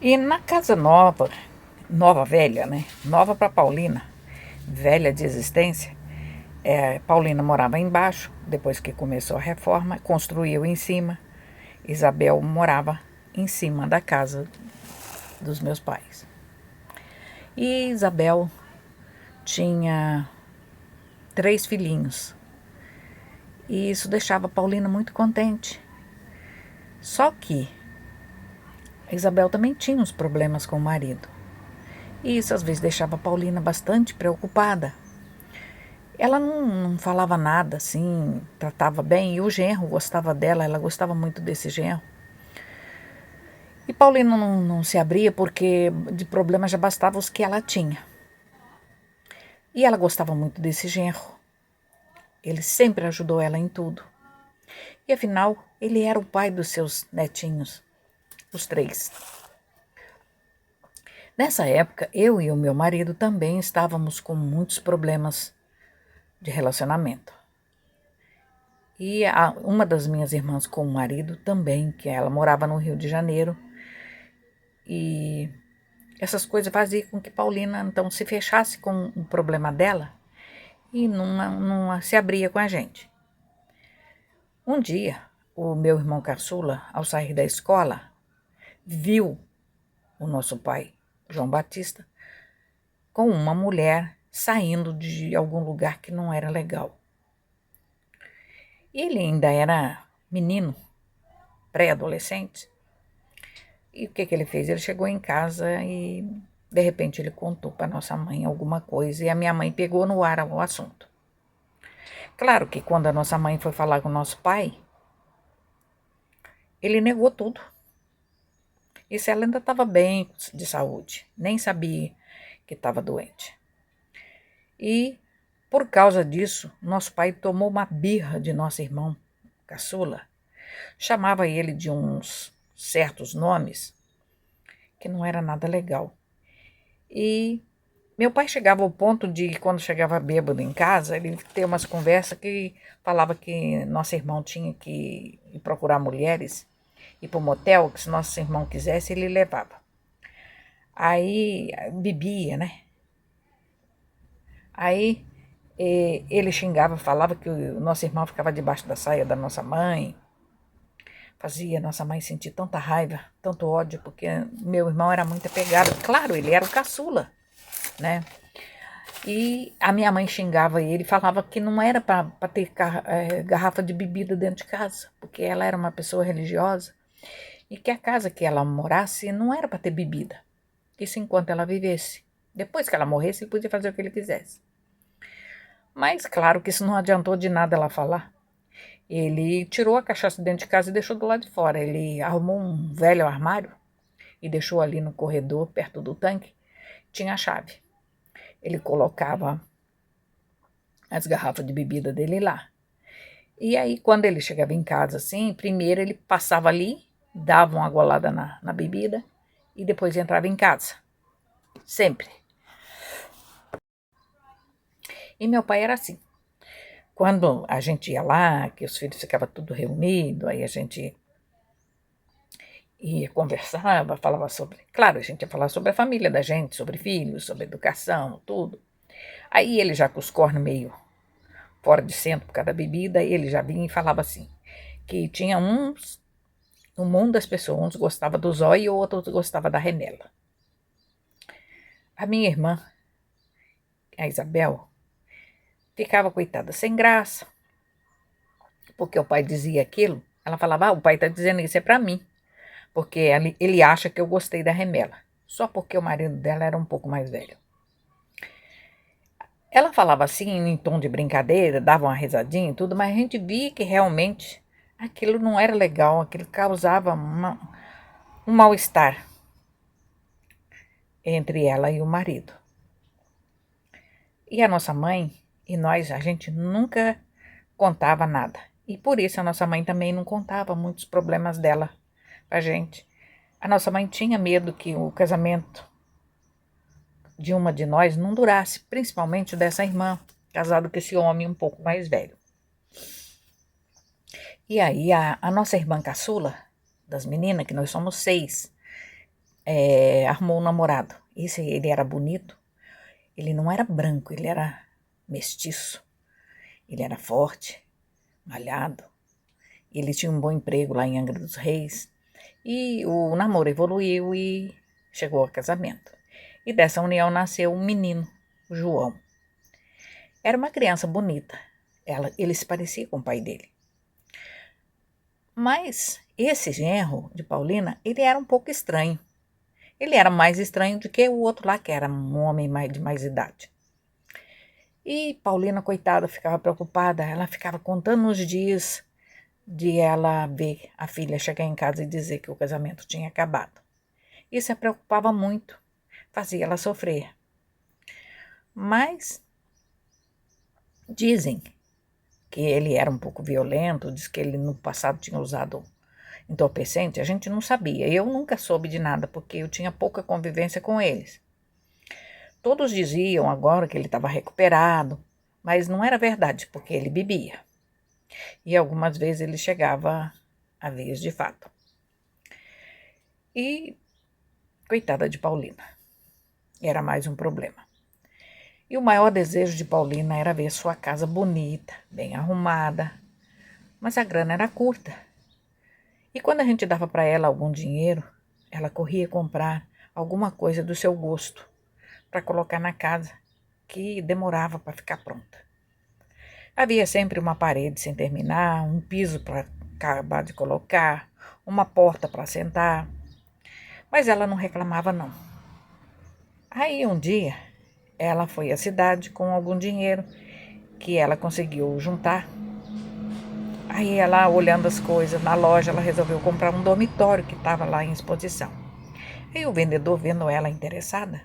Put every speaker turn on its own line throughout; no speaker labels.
E na casa nova, nova velha, né? Nova para Paulina, velha de existência. Paulina morava embaixo, depois que começou a reforma, construiu em cima. Isabel morava em cima da casa dos meus pais. E Isabel tinha 3 filhinhos. E isso deixava Paulina muito contente. Só que a Isabel também tinha uns problemas com o marido. E isso às vezes deixava a Paulina bastante preocupada. Ela não falava nada assim, tratava bem, e o genro gostava dela, ela gostava muito desse genro. E Paulina não se abria porque de problemas já bastava os que ela tinha. E ela gostava muito desse genro. Ele sempre ajudou ela em tudo. E afinal, ele era o pai dos seus netinhos, os 3. Nessa época, eu e o meu marido também estávamos com muitos problemas de relacionamento. E uma das minhas irmãs com o marido também, que ela morava no Rio de Janeiro. E essas coisas faziam com que Paulina então se fechasse com o problema dela e não se abria com a gente. Um dia, o meu irmão caçula, ao sair da escola, viu o nosso pai, João Batista, com uma mulher saindo de algum lugar que não era legal. Ele ainda era menino, pré-adolescente. E o que ele fez? Ele chegou em casa e, de repente, ele contou para nossa mãe alguma coisa e a minha mãe pegou no ar o assunto. Claro que quando a nossa mãe foi falar com o nosso pai, ele negou tudo. Isso ela ainda estava bem de saúde, nem sabia que estava doente. E, por causa disso, nosso pai tomou uma birra de nosso irmão caçula, chamava ele de uns certos nomes que não era nada legal. E meu pai chegava ao ponto de, quando chegava bêbado em casa, ele ter umas conversas que falava que nosso irmão tinha que ir procurar mulheres, ir para o motel, que se nosso irmão quisesse, ele levava. Aí bebia, né? Aí ele xingava, falava que o nosso irmão ficava debaixo da saia da nossa mãe, fazia nossa mãe sentir tanta raiva, tanto ódio, porque meu irmão era muito apegado. Claro, ele era o caçula, né? E a minha mãe xingava ele, falava que não era para ter garrafa de bebida dentro de casa, porque ela era uma pessoa religiosa e que a casa que ela morasse não era para ter bebida. Isso enquanto ela vivesse. Depois que ela morresse, ele podia fazer o que ele quisesse. Mas claro que isso não adiantou de nada ela falar. Ele tirou a cachaça dentro de casa e deixou do lado de fora. Ele arrumou um velho armário e deixou ali no corredor, perto do tanque, tinha a chave. Ele colocava as garrafas de bebida dele lá. E aí, quando ele chegava em casa, assim, primeiro ele passava ali, dava uma golada na bebida e depois entrava em casa. Sempre. E meu pai era assim. Quando a gente ia lá, que os filhos ficavam tudo reunidos, aí a gente ia, conversava, falava sobre... Claro, a gente ia falar sobre a família da gente, sobre filhos, sobre educação, tudo. Aí ele já com os cornos meio fora de centro por causa da bebida, ele já vinha e falava assim, que tinha uns, no mundo das pessoas, uns gostavam do zóio e outros gostavam da remela. A minha irmã, a Isabel, ficava, coitada, sem graça, porque o pai dizia aquilo. Ela falava, o pai está dizendo isso é para mim, porque ele acha que eu gostei da remela, só porque o marido dela era um pouco mais velho. Ela falava assim, em tom de brincadeira, dava uma risadinha e tudo, mas a gente via que realmente aquilo não era legal, aquilo causava um mal-estar entre ela e o marido. E a nossa mãe e nós, a gente nunca contava nada. E por isso a nossa mãe também não contava muitos problemas dela pra gente. A nossa mãe tinha medo que o casamento de uma de nós não durasse, principalmente dessa irmã, casada com esse homem um pouco mais velho. E aí a nossa irmã caçula, das meninas, que nós somos 6, arrumou um namorado. Ele era bonito, ele não era branco, ele era mestiço, ele era forte, malhado, ele tinha um bom emprego lá em Angra dos Reis, e o namoro evoluiu e chegou ao casamento. E dessa união nasceu um menino, o João. Era uma criança bonita, ele se parecia com o pai dele. Mas esse genro de Paulina, ele era um pouco estranho. Ele era mais estranho do que o outro lá, que era um homem de mais idade. E Paulina, coitada, ficava preocupada. Ela ficava contando os dias de ela ver a filha chegar em casa e dizer que o casamento tinha acabado. Isso a preocupava muito, fazia ela sofrer. Mas dizem que ele era um pouco violento, diz que ele no passado tinha usado entorpecente, a gente não sabia. Eu nunca soube de nada, porque eu tinha pouca convivência com eles. Todos diziam agora que ele estava recuperado, mas não era verdade, porque ele bebia. E algumas vezes ele chegava a vez de fato. E, coitada de Paulina, era mais um problema. E o maior desejo de Paulina era ver sua casa bonita, bem arrumada, mas a grana era curta. E quando a gente dava para ela algum dinheiro, ela corria comprar alguma coisa do seu gosto para colocar na casa, que demorava para ficar pronta. Havia sempre uma parede sem terminar, um piso para acabar de colocar, uma porta para sentar, mas ela não reclamava não. Aí um dia ela foi à cidade com algum dinheiro que ela conseguiu juntar. Aí ela, olhando as coisas na loja, ela resolveu comprar um dormitório que estava lá em exposição. Aí o vendedor, vendo ela interessada,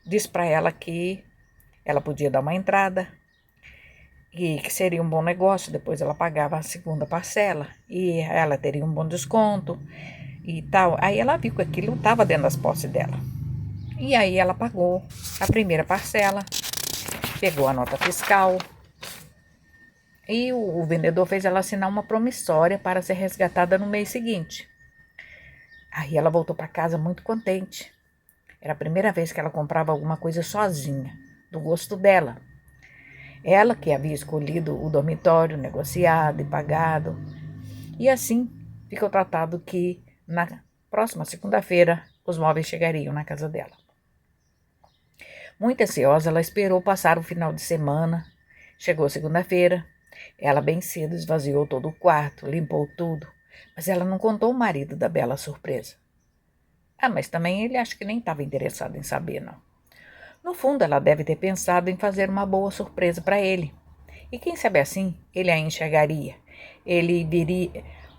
disse para ela que ela podia dar uma entrada e que seria um bom negócio. Depois ela pagava a segunda parcela e ela teria um bom desconto e tal. Aí ela viu que aquilo estava dentro das posses dela. E aí ela pagou a primeira parcela, pegou a nota fiscal e o vendedor fez ela assinar uma promissória para ser resgatada no mês seguinte. Aí ela voltou para casa muito contente. Era a primeira vez que ela comprava alguma coisa sozinha, do gosto dela. Ela que havia escolhido o dormitório, negociado e pagado. E assim ficou tratado que na próxima segunda-feira os móveis chegariam na casa dela. Muito ansiosa, ela esperou passar o final de semana. Chegou segunda-feira, ela bem cedo esvaziou todo o quarto, limpou tudo, mas ela não contou ao marido da bela surpresa. Mas também ele acho que nem estava interessado em saber, não. No fundo, ela deve ter pensado em fazer uma boa surpresa para ele. E quem sabe assim, ele a enxergaria.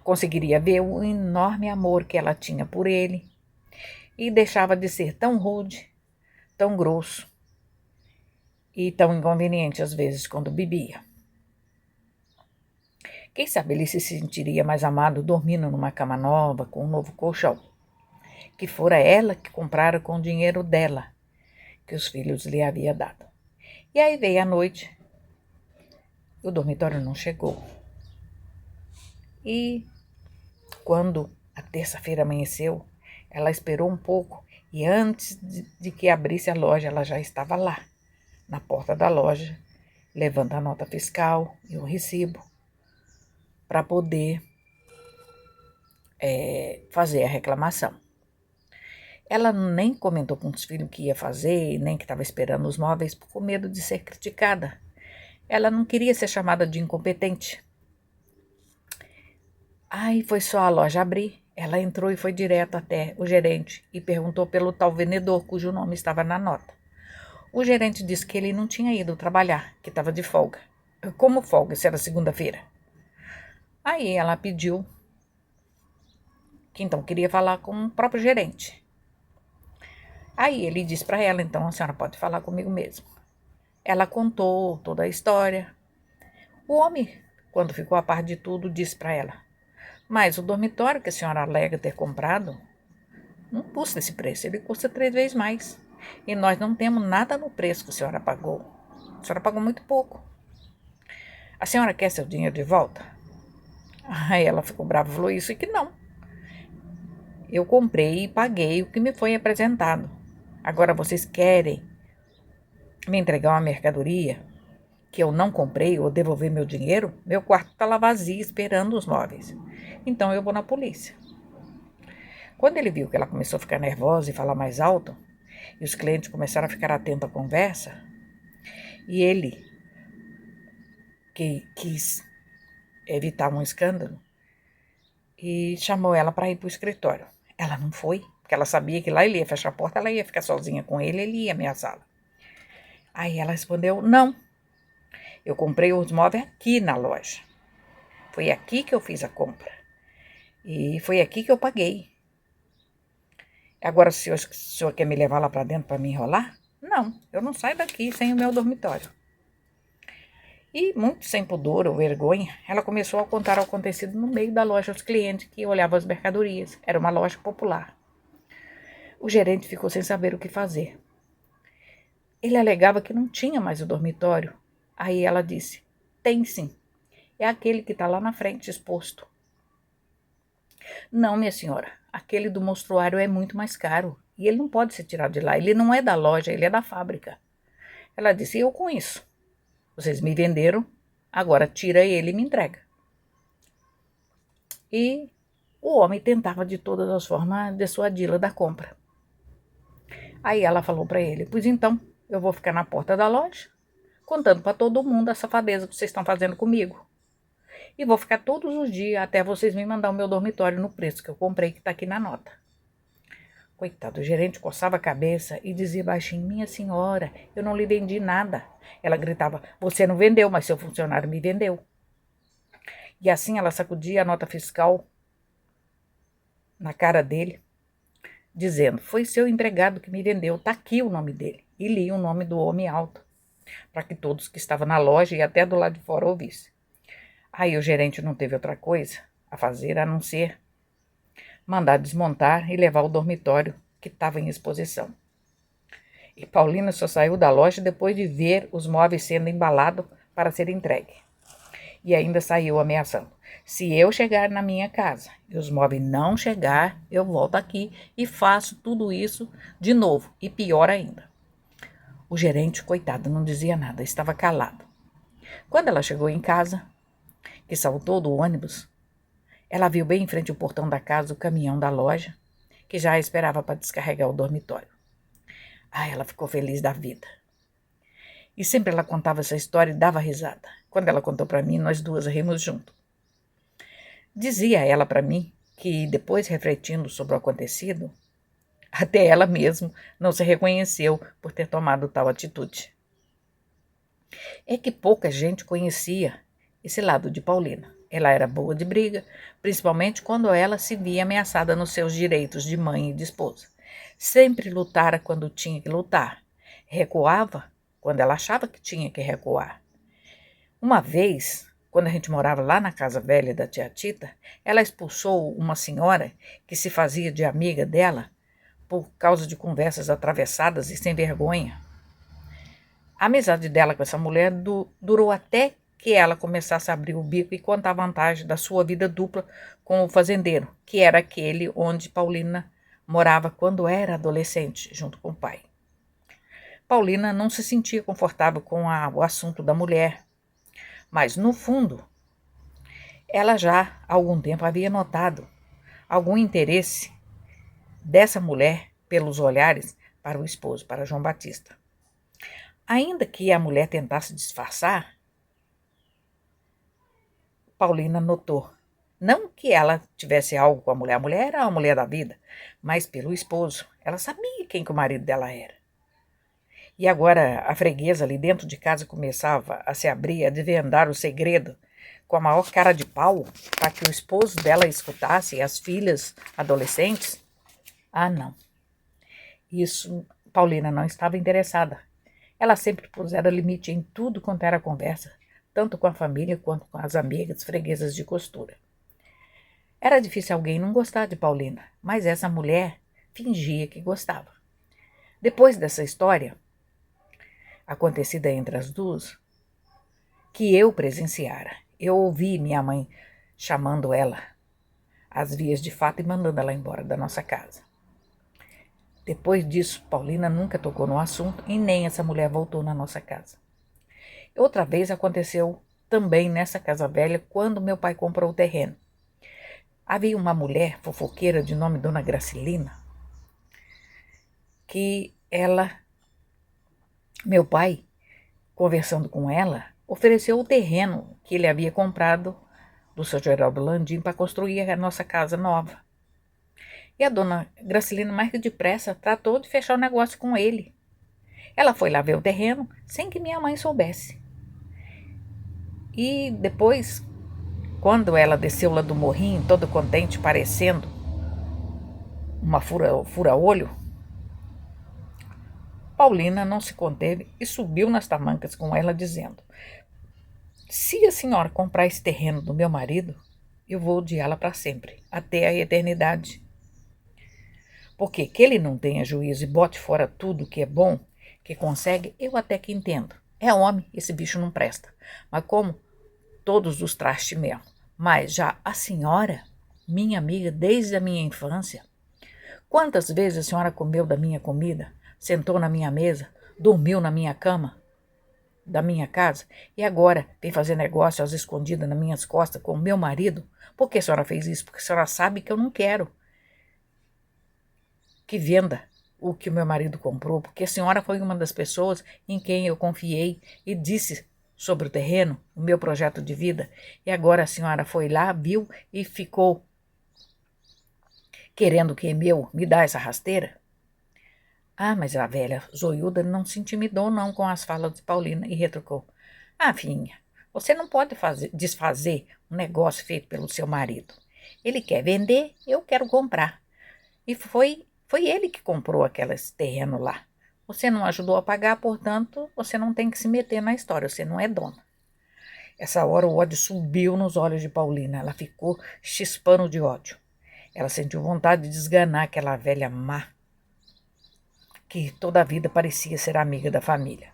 Conseguiria ver o enorme amor que ela tinha por ele e deixava de ser tão rude, tão grosso e tão inconveniente às vezes quando bebia. Quem sabe ele se sentiria mais amado dormindo numa cama nova, com um novo colchão, que fora ela que comprara com o dinheiro dela, que os filhos lhe havia dado. E aí veio a noite, o dormitório não chegou. E quando a terça-feira amanheceu, ela esperou um pouco e antes de que abrisse a loja, ela já estava lá, na porta da loja, levando a nota fiscal e o recibo para poder fazer a reclamação. Ela nem comentou com os filhos o que ia fazer, nem que estava esperando os móveis, por medo de ser criticada. Ela não queria ser chamada de incompetente. Aí foi só a loja abrir, ela entrou e foi direto até o gerente e perguntou pelo tal vendedor, cujo nome estava na nota. O gerente disse que ele não tinha ido trabalhar, que estava de folga. Como folga? Isso era segunda-feira. Aí ela pediu que então queria falar com o próprio gerente. Aí ele disse para ela, então a senhora pode falar comigo mesmo. Ela contou toda a história. O homem, quando ficou a par de tudo, disse para ela: mas o dormitório que a senhora alega ter comprado não custa esse preço, ele custa 3 vezes mais. E nós não temos nada no preço que a senhora pagou. A senhora pagou muito pouco. A senhora quer seu dinheiro de volta? Aí ela ficou brava e falou isso e que não. eu comprei e paguei o que me foi apresentado. Agora vocês querem me entregar uma mercadoria que eu não comprei ou devolver meu dinheiro? Meu quarto está lá vazio esperando os móveis. Então eu vou na polícia. Quando ele viu que ela começou a ficar nervosa e falar mais alto, e os clientes começaram a ficar atentos à conversa, e ele, que quis evitar um escândalo, e chamou ela para ir para o escritório. Ela não foi, porque ela sabia que lá ele ia fechar a porta, ela ia ficar sozinha com ele ia ameaçá-la. Aí ela respondeu, não, eu comprei os móveis aqui na loja. Foi aqui que eu fiz a compra. E foi aqui que eu paguei. Agora, se o senhor quer me levar lá para dentro para me enrolar? Não, eu não saio daqui sem o meu dormitório. E, muito sem pudor ou vergonha, ela começou a contar o acontecido no meio da loja aos clientes que olhavam as mercadorias. Era uma loja popular. O gerente ficou sem saber o que fazer. Ele alegava que não tinha mais o dormitório. Aí ela disse, tem sim. É aquele que está lá na frente exposto. Não, minha senhora, aquele do mostruário é muito mais caro. E ele não pode ser tirado de lá. Ele não é da loja, ele é da fábrica. Ela disse, eu com isso. Vocês me venderam, agora tira ele e me entrega. E o homem tentava de todas as formas dissuadi-la da compra. Aí ela falou para ele, pois então, eu vou ficar na porta da loja, contando para todo mundo a safadeza que vocês estão fazendo comigo. E vou ficar todos os dias até vocês me mandar o meu dormitório no preço que eu comprei, que está aqui na nota. Coitado, o gerente coçava a cabeça e dizia baixinho, minha senhora, eu não lhe vendi nada. Ela gritava, você não vendeu, mas seu funcionário me vendeu. E assim ela sacudia a nota fiscal na cara dele, dizendo, foi seu empregado que me vendeu, está aqui o nome dele. E lia o nome do homem alto, para que todos que estavam na loja e até do lado de fora ouvissem. Aí o gerente não teve outra coisa a fazer a não ser mandar desmontar e levar o dormitório que estava em exposição. E Paulina só saiu da loja depois de ver os móveis sendo embalados para ser entregue. E ainda saiu ameaçando. Se eu chegar na minha casa e os móveis não chegar, eu volto aqui e faço tudo isso de novo. E pior ainda. O gerente, coitado, não dizia nada, estava calado. Quando ela chegou em casa, que saltou do ônibus, ela viu bem em frente ao portão da casa o caminhão da loja, que já esperava para descarregar o dormitório. Ela ficou feliz da vida. E sempre ela contava essa história e dava risada. Quando ela contou para mim, nós duas rimos junto. Dizia ela para mim que, depois refletindo sobre o acontecido, até ela mesma não se reconheceu por ter tomado tal atitude. É que pouca gente conhecia esse lado de Paulina. Ela era boa de briga, principalmente quando ela se via ameaçada nos seus direitos de mãe e de esposa. Sempre lutara quando tinha que lutar. Recuava quando ela achava que tinha que recuar. Uma vez, quando a gente morava lá na casa velha da tia Tita, ela expulsou uma senhora que se fazia de amiga dela por causa de conversas atravessadas e sem vergonha. A amizade dela com essa mulher durou até que ela começasse a abrir o bico e contar a vantagem da sua vida dupla com o fazendeiro, que era aquele onde Paulina morava quando era adolescente, junto com o pai. Paulina não se sentia confortável com o assunto da mulher, mas, no fundo, ela já há algum tempo havia notado algum interesse dessa mulher pelos olhares para o esposo, para João Batista. Ainda que a mulher tentasse disfarçar, Paulina notou. Não que ela tivesse algo com a mulher era a mulher da vida, mas pelo esposo. Ela sabia quem que o marido dela era. E agora a freguesa ali dentro de casa começava a se abrir, a desvendar o segredo com a maior cara de pau para que o esposo dela escutasse e as filhas adolescentes. Não. Isso Paulina não estava interessada. Ela sempre pusera limite em tudo quanto era conversa, tanto com a família quanto com as amigas freguesas de costura. Era difícil alguém não gostar de Paulina, mas essa mulher fingia que gostava. Depois dessa história, acontecida entre as duas, que eu presenciara, eu ouvi minha mãe chamando ela as vias de fato e mandando ela embora da nossa casa. Depois disso, Paulina nunca tocou no assunto e nem essa mulher voltou na nossa casa. Outra vez aconteceu também nessa casa velha, quando meu pai comprou o terreno. Havia uma mulher fofoqueira de nome Dona Gracilina, que meu pai, conversando com ela, ofereceu o terreno que ele havia comprado do seu Geraldo Landim para construir a nossa casa nova. E a Dona Gracilina, mais que depressa, tratou de fechar o negócio com ele. Ela foi lá ver o terreno sem que minha mãe soubesse. E depois, quando ela desceu lá do morrinho, toda contente, parecendo uma fura-olho, Paulina não se conteve e subiu nas tamancas com ela, dizendo: se a senhora comprar esse terreno do meu marido, eu vou odiá-la para sempre, até a eternidade. Porque que ele não tenha juízo e bote fora tudo que é bom, que consegue, eu até que entendo. É homem, esse bicho não presta. Mas como todos os trastes mesmo. Mas já a senhora, minha amiga desde a minha infância, quantas vezes a senhora comeu da minha comida, sentou na minha mesa, dormiu na minha cama da minha casa e agora vem fazer negócio às escondidas nas minhas costas com o meu marido? Por que a senhora fez isso? Porque a senhora sabe que eu não quero que venda o que o meu marido comprou, porque a senhora foi uma das pessoas em quem eu confiei e disse sobre o terreno, o meu projeto de vida, e agora a senhora foi lá, viu e ficou querendo que me dá essa rasteira? Ah, mas a velha zoiuda não se intimidou não com as falas de Paulina e retrucou: ah, filhinha, você não pode desfazer um negócio feito pelo seu marido. Ele quer vender, eu quero comprar. E foi ele que comprou aquele terreno lá. Você não ajudou a pagar, portanto, você não tem que se meter na história, você não é dona. Essa hora o ódio subiu nos olhos de Paulina, ela ficou chispando de ódio. Ela sentiu vontade de desganar aquela velha má, que toda a vida parecia ser amiga da família.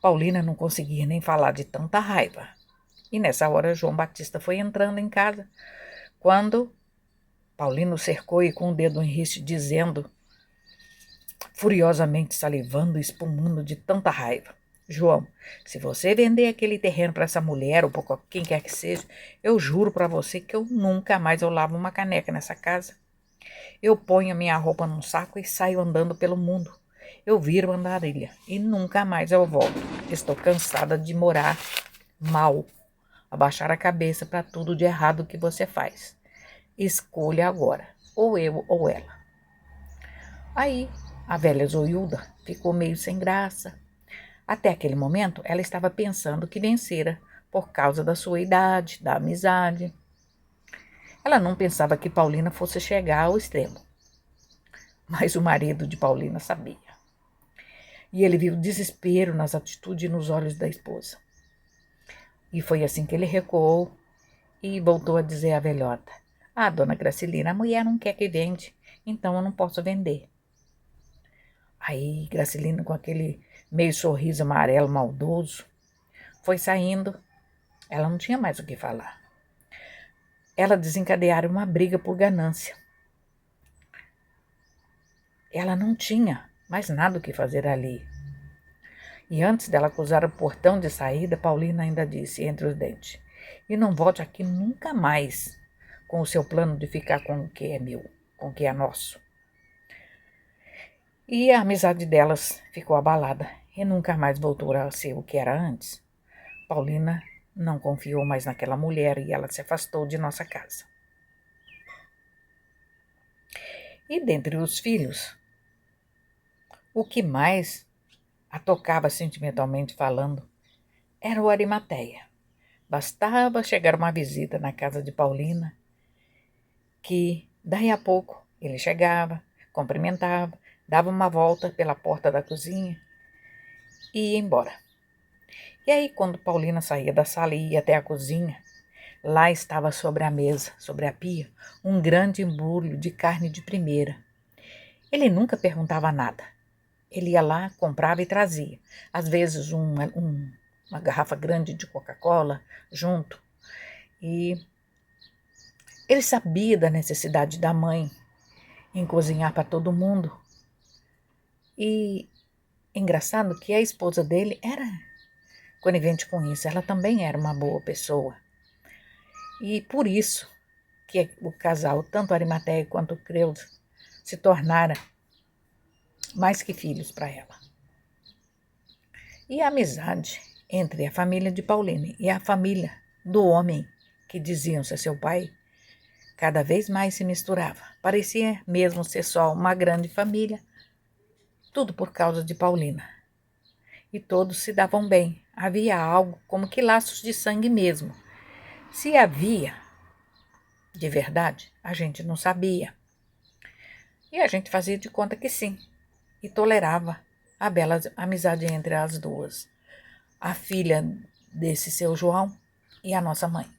Paulina não conseguia nem falar de tanta raiva. E nessa hora João Batista foi entrando em casa, quando Paulino cercou e com o dedo em riste, dizendo, furiosamente salivando e espumando de tanta raiva: João, se você vender aquele terreno para essa mulher ou para quem quer que seja, eu juro para você que eu nunca mais lavo uma caneca nessa casa. Eu ponho a minha roupa num saco e saio andando pelo mundo. Eu viro andarilha e nunca mais eu volto. Estou cansada de morar mal, abaixar a cabeça para tudo de errado que você faz. Escolha agora, ou eu ou ela. Aí a velha zoiuda ficou meio sem graça. Até aquele momento ela estava pensando que vencera por causa da sua idade, da amizade. Ela não pensava que Paulina fosse chegar ao extremo. Mas o marido de Paulina sabia. E ele viu desespero nas atitudes e nos olhos da esposa. E foi assim que ele recuou e voltou a dizer à velhota: ah, dona Gracilina, a mulher não quer que vende, então eu não posso vender. Aí Gracilina, com aquele meio sorriso amarelo maldoso, foi saindo. Ela não tinha mais o que falar. Ela desencadeara uma briga por ganância. Ela não tinha mais nada o que fazer ali. E antes dela cruzar o portão de saída, Paulina ainda disse, entre os dentes: e não volte aqui nunca mais com o seu plano de ficar com o que é meu, com o que é nosso. E a amizade delas ficou abalada e nunca mais voltou a ser o que era antes. Paulina não confiou mais naquela mulher e ela se afastou de nossa casa. E dentre os filhos, o que mais a tocava sentimentalmente falando era o Arimateia. Bastava chegar uma visita na casa de Paulina, que daí a pouco ele chegava, cumprimentava, dava uma volta pela porta da cozinha e ia embora. E aí, quando Paulina saía da sala e ia até a cozinha, lá estava sobre a mesa, sobre a pia, um grande embrulho de carne de primeira. Ele nunca perguntava nada. Ele ia lá, comprava e trazia. Às vezes uma garrafa grande de Coca-Cola junto. E Ele sabia da necessidade da mãe em cozinhar para todo mundo. E engraçado que a esposa dele era conivente com isso. Ela também era uma boa pessoa. E por isso que o casal, tanto Arimateia quanto Creusa, se tornaram mais que filhos para ela. E a amizade entre a família de Pauline e a família do homem que diziam ser seu pai, cada vez mais se misturava. Parecia mesmo ser só uma grande família, tudo por causa de Paulina. E todos se davam bem. Havia algo como que laços de sangue mesmo. Se havia, de verdade, a gente não sabia. E a gente fazia de conta que sim. E tolerava a bela amizade entre as duas. A filha desse seu João e a nossa mãe.